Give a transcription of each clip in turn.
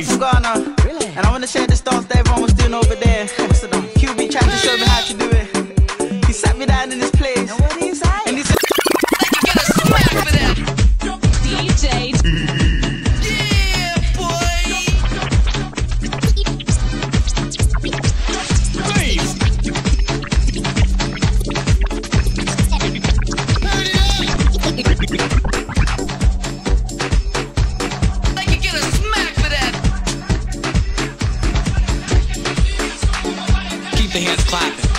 up from Ghana. Really? And I wanna share this dance that everyone was doing over there. QB tried to show me how to do it. He sat me down in this place. And what did he say? And he said, "Let you get a smack for that." DJ. Yeah, boy. Please. Let you get a smack for that. Keep the hands clapping.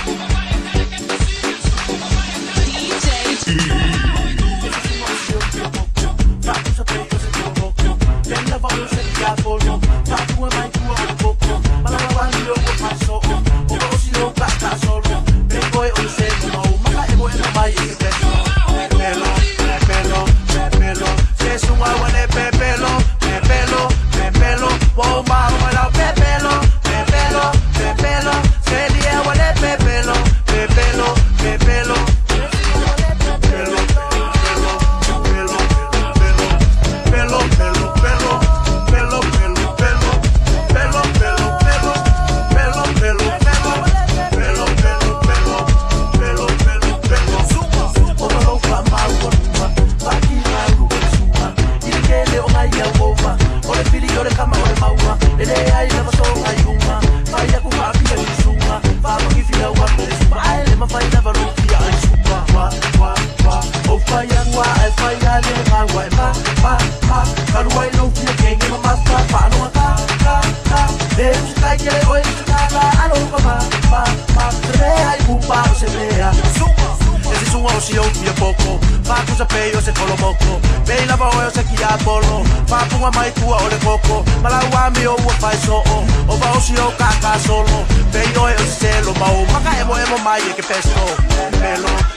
Solo, pero el cielo, maka emo mai que pesto, pelo.